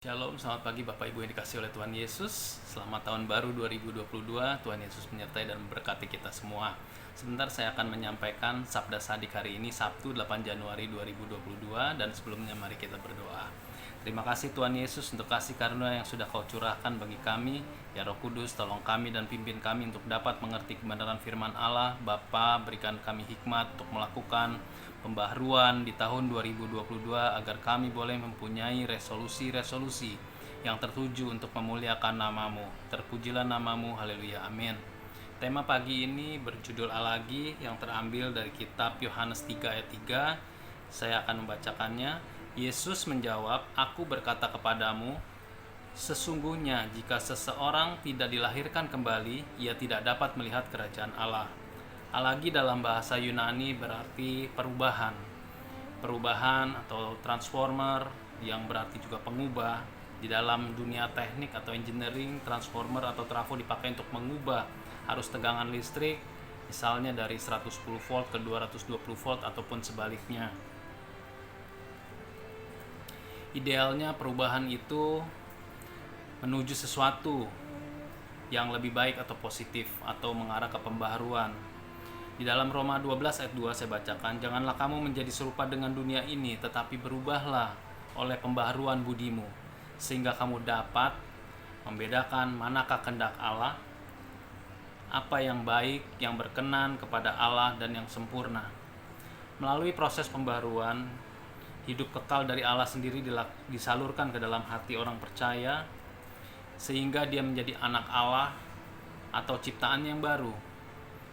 Shalom, selamat pagi Bapak Ibu yang dikasihi oleh Tuhan Yesus. Selamat tahun baru 2022. Tuhan Yesus menyertai dan memberkati kita semua. Sebentar saya akan menyampaikan Sabda Sadik hari ini Sabtu 8 Januari 2022, dan sebelumnya mari kita berdoa. Terima kasih Tuhan Yesus untuk kasih karunia yang sudah Kau curahkan bagi kami. Ya Roh Kudus, tolong kami dan pimpin kami untuk dapat mengerti kebenaran firman Allah. Bapa, berikan kami hikmat untuk melakukan pembaharuan di tahun 2022 agar kami boleh mempunyai resolusi-resolusi yang tertuju untuk memuliakan nama-Mu. Terpujilah nama-Mu, haleluya, amin. Tema pagi ini berjudul Alagi yang terambil dari kitab Yohanes 3 ayat 3. Saya akan membacakannya. Yesus menjawab, "Aku berkata kepadamu, sesungguhnya jika seseorang tidak dilahirkan kembali, ia tidak dapat melihat kerajaan Allah." Alagi dalam bahasa Yunani berarti perubahan. Perubahan atau transformer yang berarti juga pengubah. Di dalam dunia teknik atau engineering, transformer atau trafo dipakai untuk mengubah arus tegangan listrik, misalnya dari 110 volt ke 220 volt ataupun sebaliknya. Idealnya perubahan itu menuju sesuatu yang lebih baik atau positif atau mengarah ke pembaharuan. Di dalam Roma 12 ayat 2 saya bacakan, "Janganlah kamu menjadi serupa dengan dunia ini, tetapi berubahlah oleh pembaharuan budimu, sehingga kamu dapat membedakan manakah kehendak Allah, apa yang baik, yang berkenan kepada Allah dan yang sempurna." Melalui proses pembaharuan, hidup kekal dari Allah sendiri disalurkan ke dalam hati orang percaya, sehingga dia menjadi anak Allah atau ciptaan yang baru.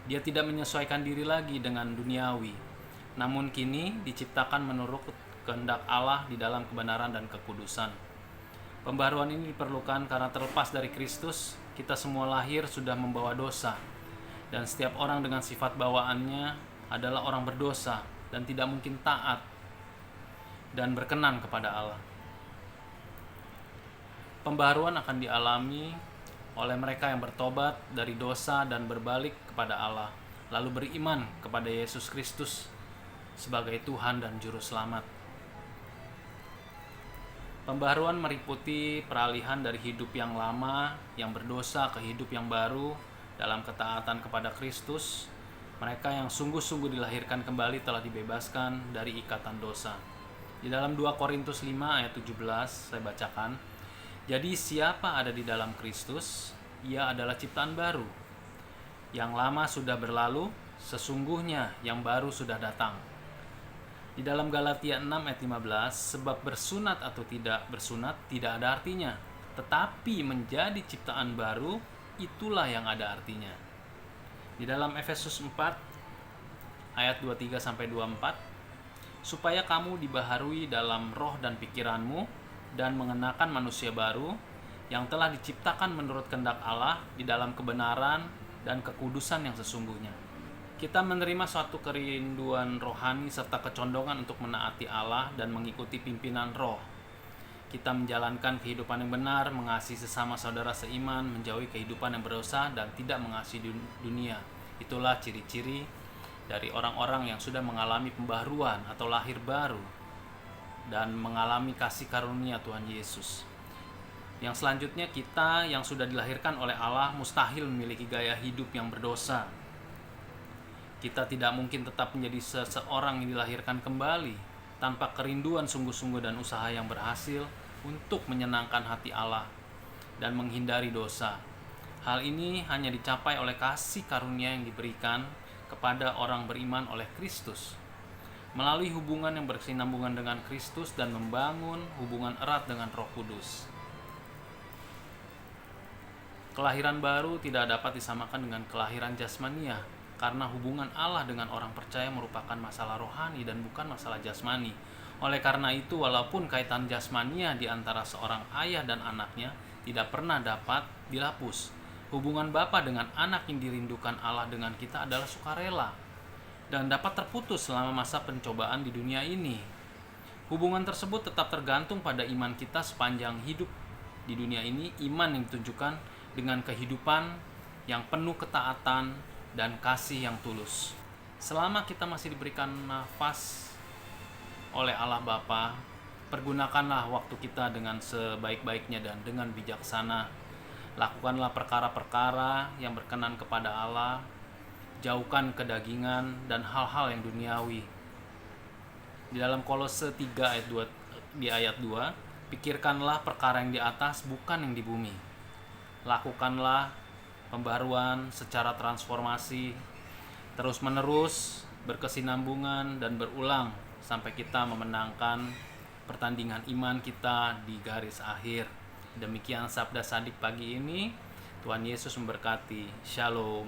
Dia tidak menyesuaikan diri lagi dengan duniawi, namun kini diciptakan menurut kehendak Allah di dalam kebenaran dan kekudusan. Pembaharuan ini diperlukan karena terlepas dari Kristus, kita semua lahir sudah membawa dosa, dan setiap orang dengan sifat bawaannya adalah orang berdosa dan tidak mungkin taat dan berkenan kepada Allah. Pembaharuan akan dialami oleh mereka yang bertobat dari dosa dan berbalik kepada Allah, lalu beriman kepada Yesus Kristus sebagai Tuhan dan Juru Selamat. Pembaharuan meliputi peralihan dari hidup yang lama, yang berdosa, ke hidup yang baru dalam ketaatan kepada Kristus. Mereka yang sungguh-sungguh dilahirkan kembali telah dibebaskan dari ikatan dosa. Di dalam 2 Korintus 5 ayat 17 saya bacakan, "Jadi siapa ada di dalam Kristus, ia adalah ciptaan baru. Yang lama sudah berlalu, sesungguhnya yang baru sudah datang." Di dalam Galatia 6 ayat 15, "Sebab bersunat atau tidak bersunat tidak ada artinya, tetapi menjadi ciptaan baru, itulah yang ada artinya." Di dalam Efesus 4 ayat 23 sampai 24, "Supaya kamu dibaharui dalam roh dan pikiranmu dan mengenakan manusia baru yang telah diciptakan menurut kehendak Allah di dalam kebenaran dan kekudusan yang sesungguhnya." Kita menerima suatu kerinduan rohani serta kecondongan untuk menaati Allah dan mengikuti pimpinan roh. Kita menjalankan kehidupan yang benar, mengasihi sesama saudara seiman, menjauhi kehidupan yang berdosa dan tidak mengasihi dunia. Itulah ciri-ciri dari orang-orang yang sudah mengalami pembaharuan atau lahir baru dan mengalami kasih karunia Tuhan Yesus. Yang selanjutnya, kita yang sudah dilahirkan oleh Allah mustahil memiliki gaya hidup yang berdosa. Kita tidak mungkin tetap menjadi seseorang yang dilahirkan kembali tanpa kerinduan sungguh-sungguh dan usaha yang berhasil untuk menyenangkan hati Allah dan menghindari dosa. Hal ini hanya dicapai oleh kasih karunia yang diberikan kepada orang beriman oleh Kristus, melalui hubungan yang berkesinambungan dengan Kristus dan membangun hubungan erat dengan Roh Kudus. Kelahiran baru tidak dapat disamakan dengan kelahiran jasmania, karena hubungan Allah dengan orang percaya merupakan masalah rohani dan bukan masalah jasmani. Oleh karena itu, walaupun kaitan jasmania di antara seorang ayah dan anaknya tidak pernah dapat dihapus, hubungan bapa dengan anak yang dirindukan Allah dengan kita adalah sukarela dan dapat terputus selama masa pencobaan di dunia ini. Hubungan tersebut tetap tergantung pada iman kita sepanjang hidup di dunia ini, iman yang ditunjukkan dengan kehidupan yang penuh ketaatan dan kasih yang tulus. Selama kita masih diberikan nafas oleh Allah Bapa, Pergunakanlah waktu kita dengan sebaik-baiknya dan dengan bijaksana. Lakukanlah perkara-perkara yang berkenan kepada Allah. Jauhkan kedagingan dan hal-hal yang duniawi. Di dalam Kolose 3 ayat 2, di ayat 2, pikirkanlah perkara yang di atas, bukan yang di bumi. Lakukanlah pembaruan secara transformasi terus-menerus, berkesinambungan dan berulang sampai kita memenangkan pertandingan iman kita di garis akhir. Demikian Sabda Sadik pagi ini. Tuhan Yesus memberkati. Shalom.